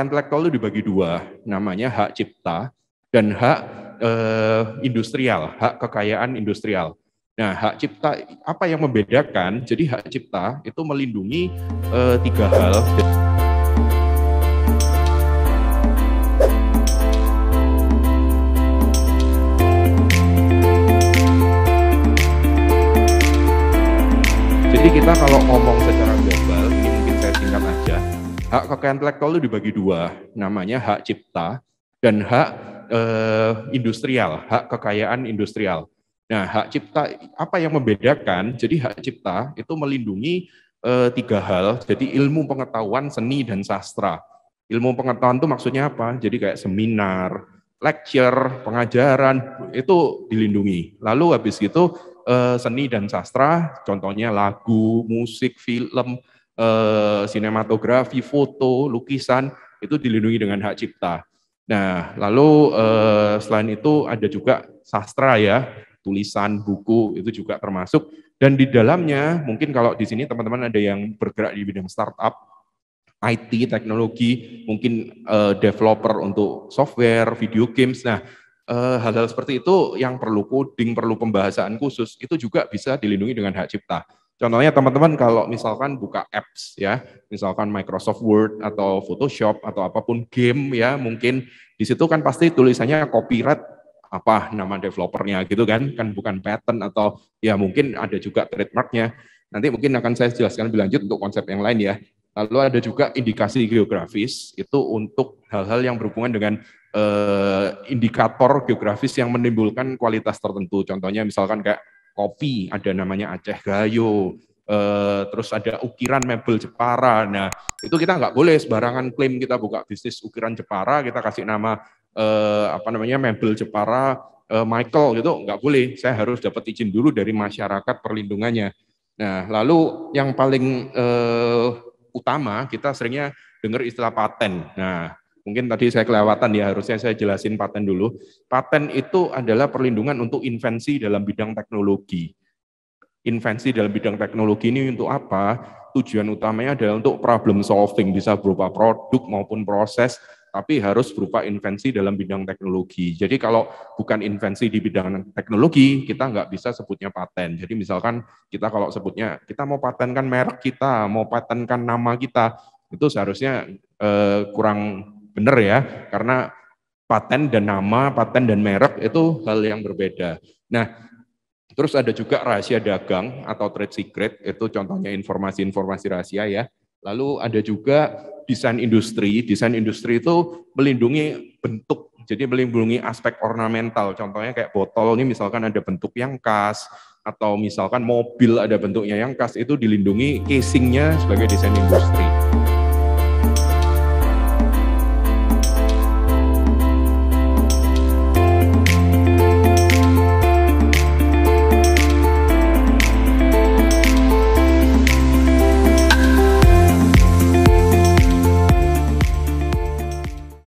Intelektual itu dibagi dua, namanya hak cipta dan hak industrial, hak kekayaan industrial. Nah, hak cipta, apa yang membedakan? Jadi hak cipta itu melindungi tiga hal. Jadi kita kalau ngomong secara global, ini mungkin saya singkat aja, hak kekayaan intelektual itu dibagi dua, namanya hak cipta dan hak industrial, hak kekayaan industrial. Nah, hak cipta, apa yang membedakan? Jadi hak cipta itu melindungi tiga hal, jadi ilmu pengetahuan, seni, dan sastra. Ilmu pengetahuan itu maksudnya apa? Jadi kayak seminar, lecture, pengajaran, itu dilindungi. Lalu habis itu seni dan sastra, contohnya lagu, musik, film, sinematografi, foto, lukisan, itu dilindungi dengan hak cipta. Nah, lalu selain itu ada juga sastra ya, tulisan, buku, itu juga termasuk. Dan di dalamnya, mungkin kalau di sini teman-teman ada yang bergerak di bidang startup, IT, teknologi, mungkin developer untuk software, video games. Nah, hal-hal seperti itu yang perlu coding, perlu pembahasan khusus, itu juga bisa dilindungi dengan hak cipta. Contohnya teman-teman kalau misalkan buka apps ya, misalkan Microsoft Word atau Photoshop atau apapun game ya, mungkin di situ kan pasti tulisannya copyright apa nama developernya gitu kan bukan patent atau ya mungkin ada juga trademarknya. Nanti mungkin akan saya jelaskan lebih lanjut untuk konsep yang lain ya. Lalu ada juga indikasi geografis, itu untuk hal-hal yang berhubungan dengan indikator geografis yang menimbulkan kualitas tertentu. Contohnya misalkan kayak kopi, ada namanya Aceh Gayo, terus ada ukiran mebel Jepara. Nah, itu kita nggak boleh sembarangan klaim kita buka bisnis ukiran Jepara, kita kasih nama mebel Jepara Michael gitu, nggak boleh. Saya harus dapat izin dulu dari masyarakat perlindungannya. Nah, lalu yang paling utama kita seringnya dengar istilah paten. Nah, mungkin tadi saya kelewatan ya, harusnya saya jelasin paten dulu. Paten itu adalah perlindungan untuk invensi dalam bidang teknologi. Invensi dalam bidang teknologi ini untuk apa? Tujuan utamanya adalah untuk problem solving, bisa berupa produk maupun proses, tapi harus berupa invensi dalam bidang teknologi. Jadi kalau bukan invensi di bidang teknologi, kita nggak bisa sebutnya paten. Jadi misalkan kita kalau sebutnya, kita mau patenkan merek kita, mau patenkan nama kita, itu seharusnya kurang benar ya, karena paten dan nama, paten dan merek itu hal yang berbeda. Nah, terus ada juga rahasia dagang atau trade secret, itu contohnya informasi-informasi rahasia ya. Lalu ada juga desain industri. Desain industri itu melindungi bentuk, jadi melindungi aspek ornamental. Contohnya kayak botol ini misalkan ada bentuk yang khas, atau misalkan mobil ada bentuknya yang khas, itu dilindungi casingnya sebagai desain industri.